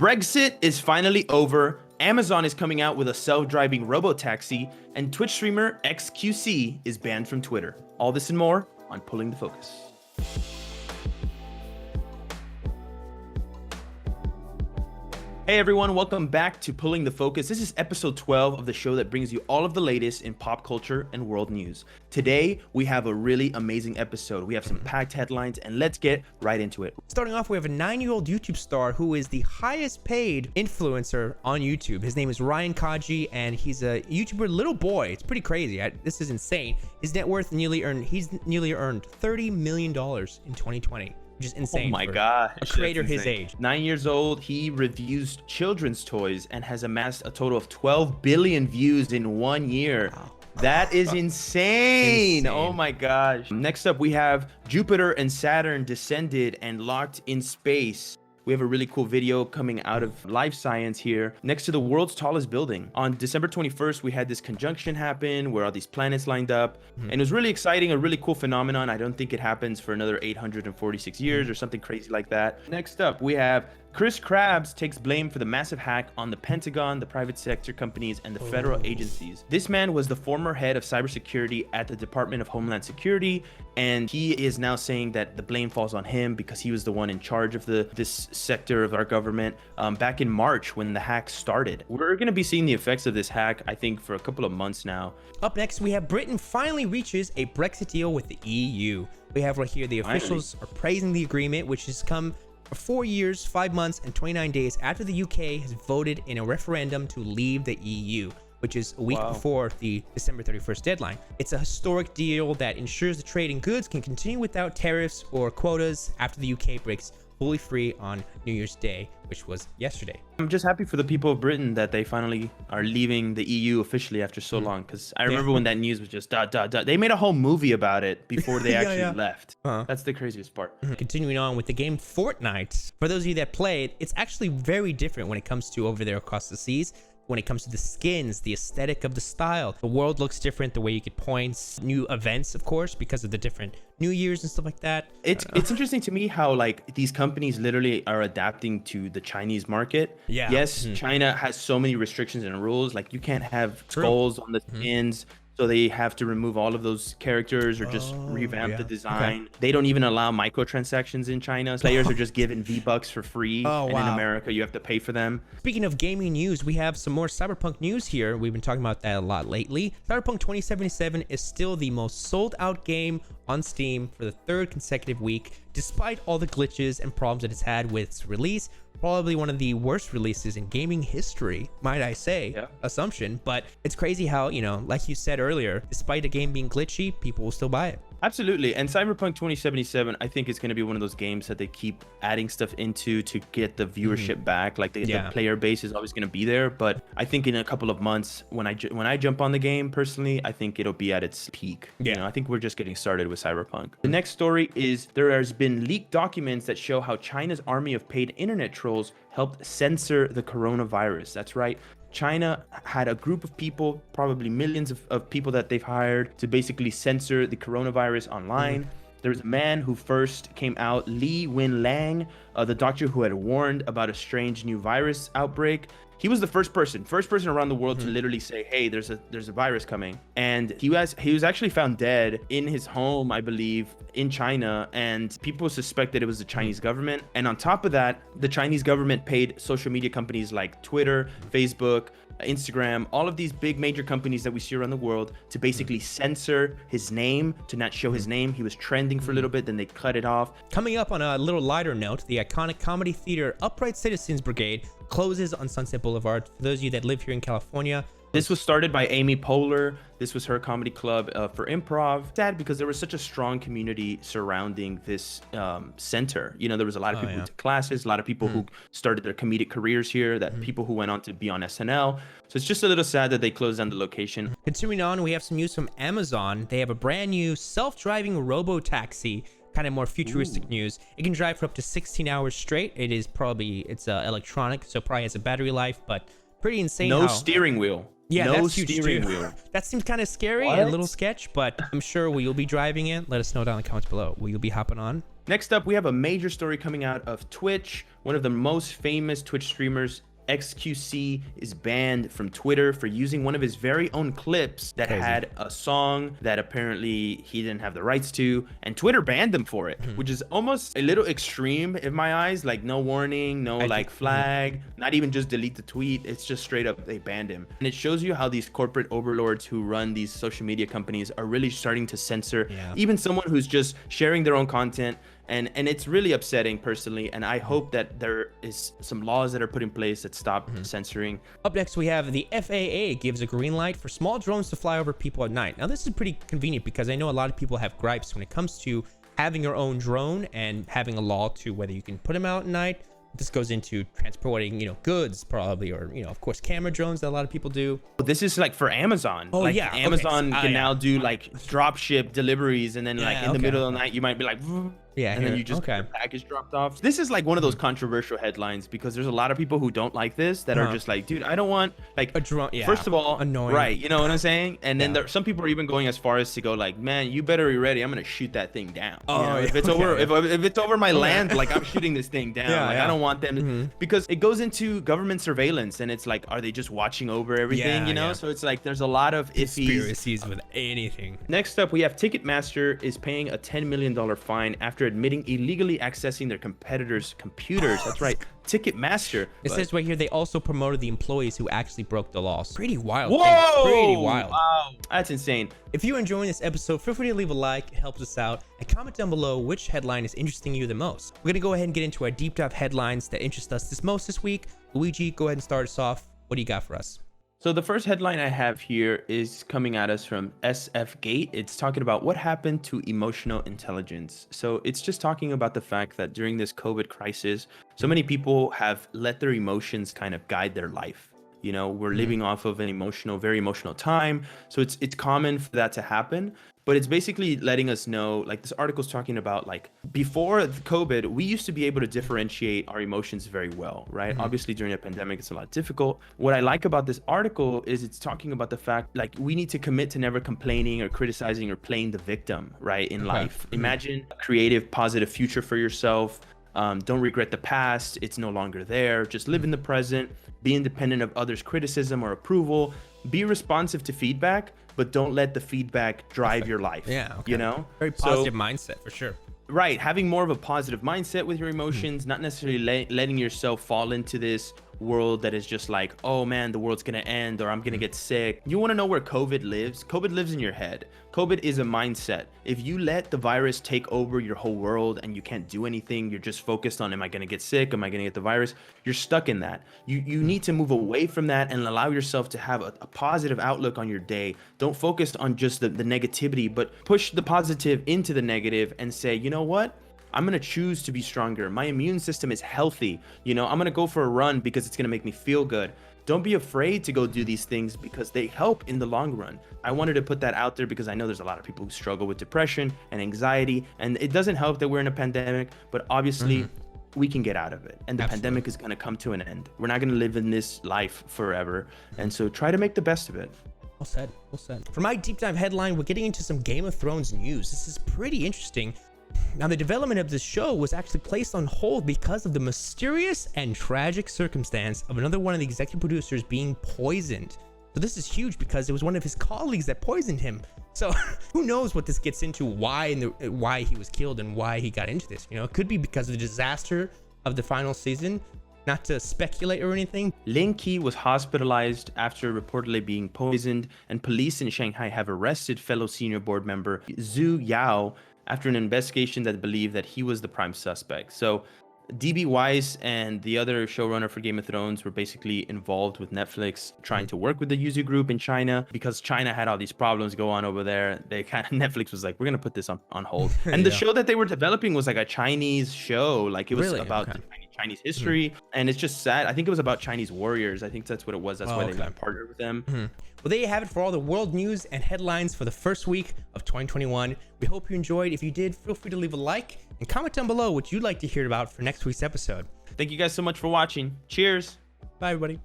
Brexit is finally over. Amazon is coming out with a self-driving robotaxi, and Twitch streamer XQC is banned from Twitter. All this and more on Pulling the Focus. Hey everyone, welcome back to Pulling the Focus. This is episode 12 of the show that brings you all of the latest in pop culture and world news. Today, we have a really amazing episode. We have some packed headlines, and let's get right into it. Starting off, we have a 9-year-old YouTube star who is the highest paid influencer on YouTube. His name is Ryan Kaji, and he's a YouTuber little boy. It's pretty crazy. This is insane. His net worth he's nearly earned $30 million in 2020. Which is insane. Oh my gosh. A creator his age. 9 years old, he reviews children's toys and has amassed a total of 12 billion views in 1 year. Wow. That is insane. Oh my gosh. Next up, we have Jupiter and Saturn descended and locked in space. We have a really cool video coming out of Life Science here next to the world's tallest building. On December 21st, we had this conjunction happen where all these planets lined up, and it was really exciting, a really cool phenomenon. I don't think it happens for another 846 years or something crazy like that. Next up, we have Chris Krabs takes blame for the massive hack on the Pentagon, the private sector companies, and the federal agencies. This man was the former head of cybersecurity at the Department of Homeland Security, and he is now saying that the blame falls on him because he was the one in charge of this sector of our government back in March when the hack started. We're going to be seeing the effects of this hack, I think, for a couple of months now. Up next, we have Britain finally reaches a Brexit deal with the EU. We have right here the officials are praising the agreement, which has come 4 years, 5 months, and 29 days after the UK has voted in a referendum to leave the EU, which is a week before the December 31st deadline. It's a historic deal that ensures the trade in goods can continue without tariffs or quotas after the UK breaks fully free on New Year's Day, which was yesterday. I'm just happy for the people of Britain that they finally are leaving the EU officially after so long, because I remember when that news was just They made a whole movie about it before they actually left. That's the craziest part. Continuing on with the game Fortnite. For those of you that play it, it's actually very different when it comes to over there across the seas. When it comes to the skins, the aesthetic of the style, the world looks different, the way you get points, new events, of course, because of the different New Year's and stuff like that. It's interesting to me how like these companies literally are adapting to the Chinese market. Yeah. Yes, China has so many restrictions and rules. Like you can't have skulls on the skins. So they have to remove all of those characters or just revamp the design. They don't even allow microtransactions in China. Players are just given V-Bucks for free. And in America, you have to pay for them. Speaking of gaming news, we have some more Cyberpunk news here. We've been talking about that a lot lately. Cyberpunk 2077 is still the most sold out game on Steam for the 3rd consecutive week, despite all the glitches and problems that it's had with its release. Probably one of the worst releases in gaming history, might I say. Assumption, but it's crazy how, you know, like you said earlier, despite a game being glitchy, people will still buy it. Absolutely. And Cyberpunk 2077, I think it's going to be one of those games that they keep adding stuff into to get the viewership back. Like the player base is always going to be there. But I think in a couple of months, when I jump on the game, personally, I think it'll be at its peak. You know, I think we're just getting started with Cyberpunk. The next story is there has been leaked documents that show how China's army of paid internet trolls helped censor the coronavirus. That's right. China had a group of people, probably millions of people that they've hired to basically censor the coronavirus online. There's a man who first came out, Li Wenlang, the doctor who had warned about a strange new virus outbreak. He was the first person around the world to literally say, hey, there's a virus coming. And he was actually found dead in his home, I believe, in China, and people suspected it was the Chinese government. And on top of that, the Chinese government paid social media companies like Twitter, Facebook, Instagram, all of these big major companies that we see around the world to basically censor his name, to not show his name. He was trending for a little bit, then they cut it off. Coming up on a little lighter note, the iconic comedy theater Upright Citizens Brigade closes on Sunset Boulevard. For those of you that live here in California, this was started by Amy Poehler. This was her comedy club for improv. Sad because there was such a strong community surrounding this center. You know, there was a lot of people who took classes, a lot of people who started their comedic careers here, that people who went on to be on SNL. So it's just a little sad that they closed down the location. Continuing on, we have some news from Amazon. They have a brand new self-driving robo-taxi, kind of more futuristic news. It can drive for up to 16 hours straight. It's electronic, so probably has a battery life, but pretty insane. No steering wheel. Yeah, no that's huge steering too. wheel. That seems kind of scary, a little sketch, but I'm sure you'll be driving it. Let us know down in the comments below. Will you be hopping on? Next up, we have a major story coming out of Twitch. One of the most famous Twitch streamers, XQC, is banned from Twitter for using one of his very own clips that had a song that apparently he didn't have the rights to, and Twitter banned him for it, which is almost a little extreme in my eyes. Like, no warning, no like flag, not even just delete the tweet. It's just straight up they banned him. And it shows you how these corporate overlords who run these social media companies are really starting to censor even someone who's just sharing their own content. And it's really upsetting personally, and I hope that there is some laws that are put in place that stop censoring. Up next, we have the FAA gives a green light for small drones to fly over people at night. Now, this is pretty convenient because I know a lot of people have gripes when it comes to having your own drone and having a law to whether you can put them out at night. This goes into transporting, goods probably, or, of course, camera drones that a lot of people do. This is like for Amazon. Oh, like, yeah. Amazon can now do like drop ship deliveries, and then like in the middle of the night, you might be like, and then you just get your package dropped off. This is like one of those controversial headlines because there's a lot of people who don't like this that are just like, dude, I don't want like a drone. First of all, annoying. Right? You know what I'm saying? And then some people are even going as far as to go like, man, you better be ready. I'm gonna shoot that thing down. Oh, if it's over, if it's over my land, like I'm shooting this thing down. I don't want them because it goes into government surveillance, and it's like, are they just watching over everything? So it's like there's a lot of conspiracies with anything. Next up, we have Ticketmaster is paying a $10 million fine after admitting illegally accessing their competitors' computers. That's right, Ticketmaster. It says right here they also promoted the employees who actually broke the laws. Pretty wild. Whoa! Pretty wild. Wow, that's insane. If you're enjoying this episode, feel free to leave a like. It helps us out. And comment down below which headline is interesting you the most. We're going to go ahead and get into our deep dive headlines that interest us most this week. Luigi, go ahead and start us off. What do you got for us? So the first headline I have here is coming at us from SF Gate. It's talking about what happened to emotional intelligence. So it's just talking about the fact that during this COVID crisis, so many people have let their emotions kind of guide their life. We're living off of an very emotional time. So it's common for that to happen. But it's basically letting us know, like this article is talking about, like before COVID, we used to be able to differentiate our emotions very well, right? Obviously, during a pandemic, it's a lot difficult. What I like about this article is it's talking about the fact, like, we need to commit to never complaining or criticizing or playing the victim, right, in life. Imagine a creative, positive future for yourself. Don't regret the past. It's no longer there. Just live in the present. Be independent of others' criticism or approval. Be responsive to feedback, but don't let the feedback drive your life. Very positive mindset for sure. Right, having more of a positive mindset with your emotions, not necessarily letting yourself fall into this world that is just like, oh man, the world's gonna end, or I'm gonna get sick. You want to know where COVID lives? COVID lives in your head. COVID is a mindset. If you let the virus take over your whole world and you can't do anything, you're just focused on, am I gonna get sick? Am I gonna get the virus? You're stuck in that. You need to move away from that and allow yourself to have a positive outlook on your day. Don't focus on just the negativity, but push the positive into the negative and say, you know what? I'm going to choose to be stronger. My immune system is healthy. I'm going to go for a run because it's going to make me feel good. Don't be afraid to go do these things because they help in the long run. I wanted to put that out there because I know there's a lot of people who struggle with depression and anxiety, and it doesn't help that we're in a pandemic, but obviously we can get out of it, and the pandemic is going to come to an end. We're not going to live in this life forever, and so try to make the best of it. Well said. Well said. For my deep dive headline, we're getting into some Game of Thrones news. This is pretty interesting. Now, the development of this show was actually placed on hold because of the mysterious and tragic circumstance of another one of the executive producers being poisoned. So this is huge because it was one of his colleagues that poisoned him. So who knows what this gets into, why he was killed and why he got into this. It could be because of the disaster of the final season. Not to speculate or anything. Lin Qi was hospitalized after reportedly being poisoned, and police in Shanghai have arrested fellow senior board member Zhu Yao after an investigation that believed that he was the prime suspect. So DB Weiss and the other showrunner for Game of Thrones were basically involved with Netflix trying to work with the Yuzu group in China because China had all these problems go on over there. Netflix was like, we're going to put this on hold. And the show that they were developing was like a Chinese show. Like it was about Chinese history. And it's just sad. I think it was about Chinese warriors. I think that's what it was. That's why they got partnered with them. Well, there you have it for all the world news and headlines for the first week of 2021. We hope you enjoyed. If you did, feel free to leave a like and comment down below what you'd like to hear about for next week's episode. Thank you guys so much for watching. Cheers. Bye, everybody.